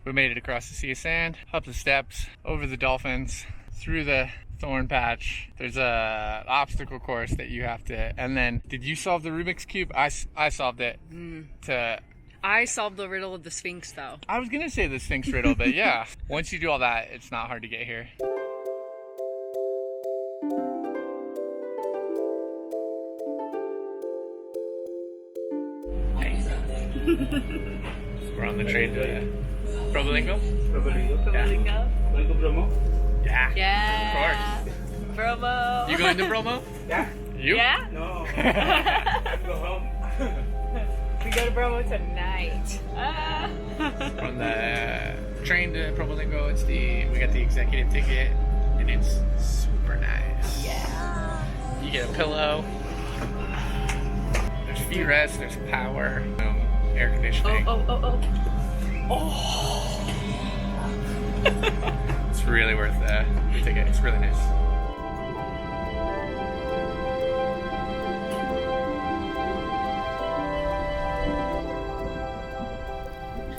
We made it across the sea of sand, up the steps, over the dolphins, through the thorn patch. There's a obstacle course that you have to, and then did you solve the Rubik's Cube? I solved it. I solved the riddle of the Sphinx though. I was gonna say the Sphinx riddle, but yeah. Once you do all that, it's not hard to get here. We're on the train to Probolinggo. Probolinggo. Going to Bromo? Yeah. Yeah. Of course. Bromo. You going to Bromo? Yeah. You? Yeah? No. Go home. We go to Bromo tonight. On the train to Probolinggo, we got the executive ticket, and it's super nice. Yeah. You get a pillow. There's feet rest. There's power. Air conditioning. Oh. It's really worth the ticket. It's really nice.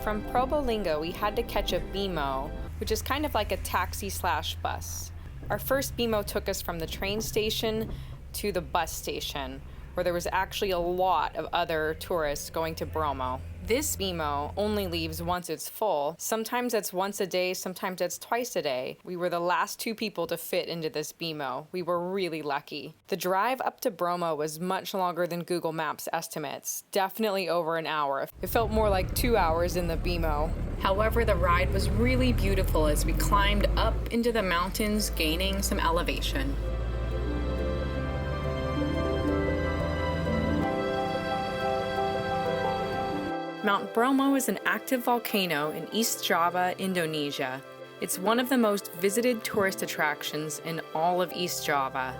From Probolinggo, we had to catch a Bemo, which is kind of like a taxi/bus. Our first Bemo took us from the train station to the bus station, where there was actually a lot of other tourists going to Bromo. This Bemo only leaves once it's full. Sometimes it's once a day, sometimes it's twice a day. We were the last 2 people to fit into this Bemo. We were really lucky. The drive up to Bromo was much longer than Google Maps estimates, definitely over an hour. It felt more like 2 hours in the Bemo. However, the ride was really beautiful as we climbed up into the mountains, gaining some elevation. Mount Bromo is an active volcano in East Java, Indonesia. It's one of the most visited tourist attractions in all of East Java.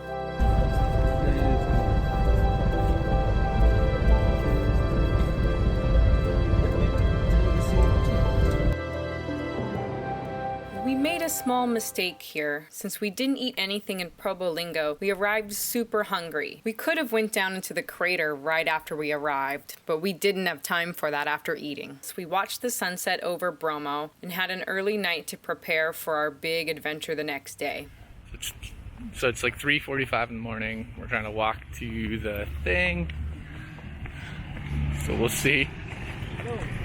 We made a small mistake here. Since we didn't eat anything in Probolinggo, we arrived super hungry. We could have went down into the crater right after we arrived, but we didn't have time for that after eating. So we watched the sunset over Bromo and had an early night to prepare for our big adventure the next day. So it's like 3:45 in the morning. We're trying to walk to the thing. So we'll see.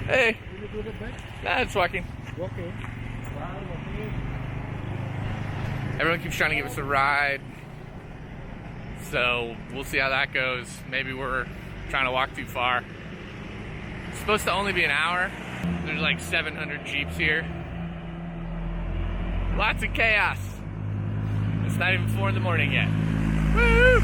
Hey! Nah, it's walking. Everyone keeps trying to give us a ride, so we'll see how that goes. Maybe we're trying to walk too far. It's supposed to only be an hour. There's like 700 Jeeps here. Lots of chaos. It's not even 4 in the morning yet. Woo!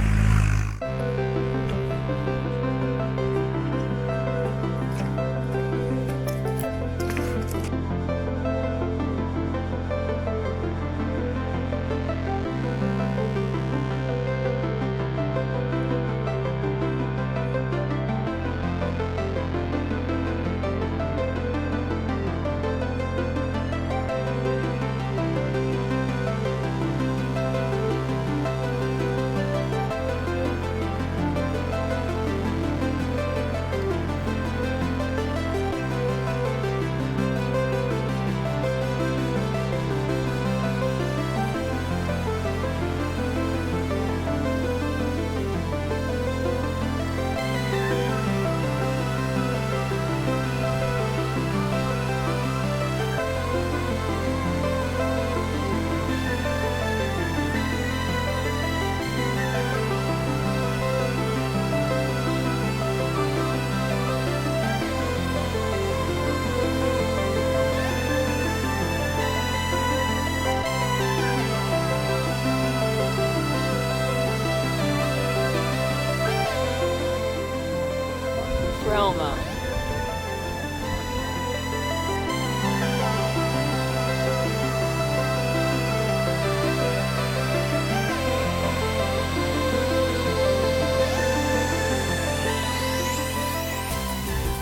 Bromo.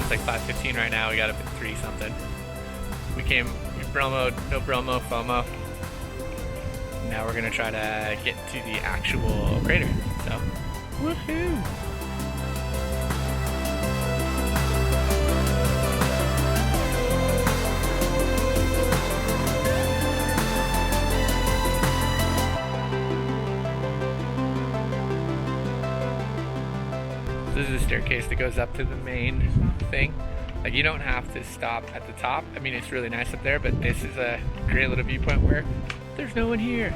It's like 5:15 right now. We got up at 3 something. We Bromo, no Bromo, FOMO. Now we're gonna try to get to the actual crater. So, woohoo! a staircase that goes up to the main thing. Like, you don't have to stop at the top. I mean, it's really nice up there, but this is a great little viewpoint where there's no one here.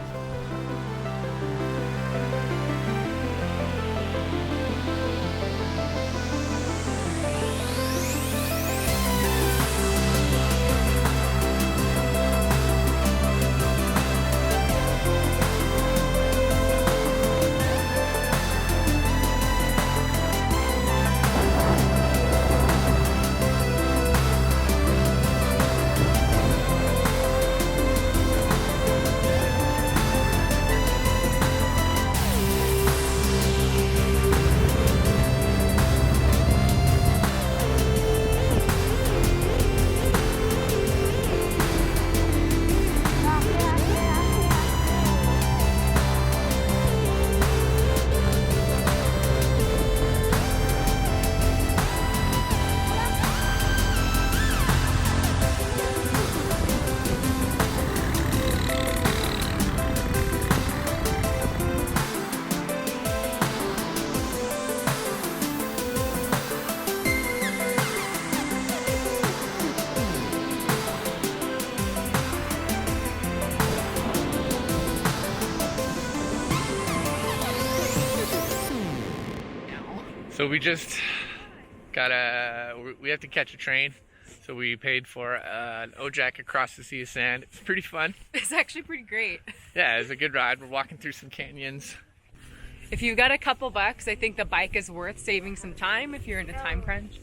So we just we have to catch a train. So we paid for an Ojek across the Sea of Sand. It's pretty fun. It's actually pretty great. Yeah, it's a good ride. We're walking through some canyons. If you've got a couple bucks, I think the bike is worth saving some time if you're in a time crunch.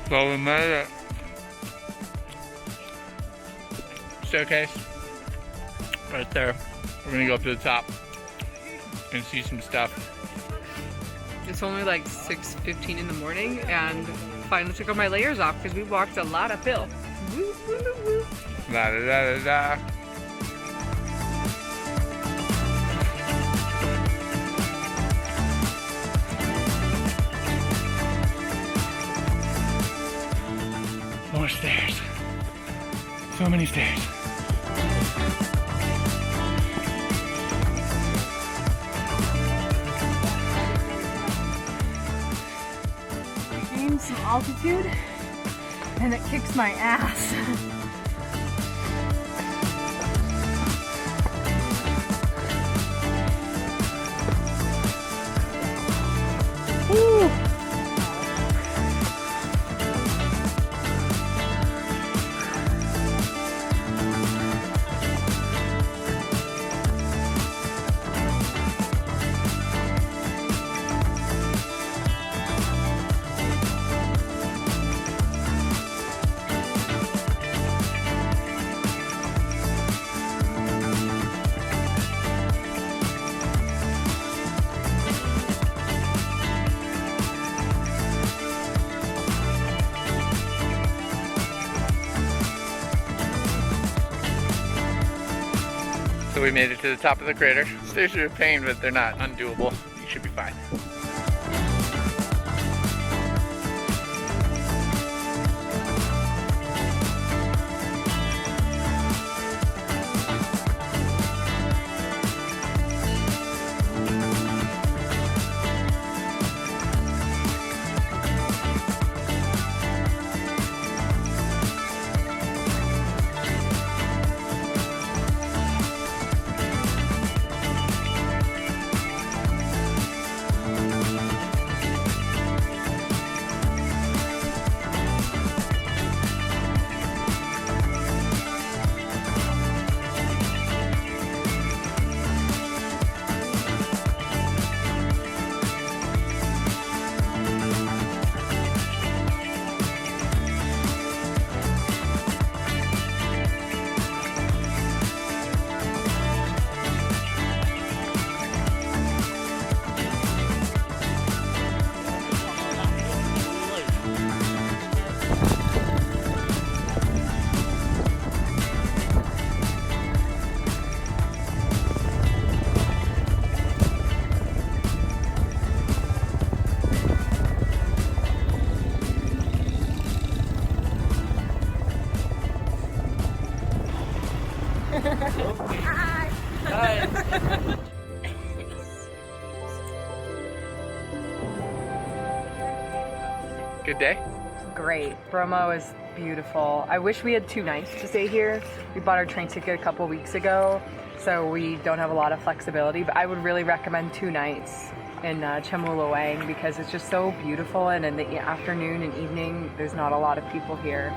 So we made it. Staircase. Right there. We're gonna go up to the top and see some stuff. It's only like 6:15 in the morning and finally took all my layers off because we walked a lot uphill. Woo, woo, woo. La da da da da. More stairs. So many stairs. Gain some altitude and it kicks my ass. Woo! So we made it to the top of the crater. Stairs are a pain, but they're not undoable. You should be fine. Good day? Great. Bromo is beautiful. I wish we had 2 nights to stay here. We bought our train ticket a couple weeks ago, so we don't have a lot of flexibility, but I would really recommend 2 nights in Cemoro Lawang because it's just so beautiful, and in the afternoon and evening there's not a lot of people here.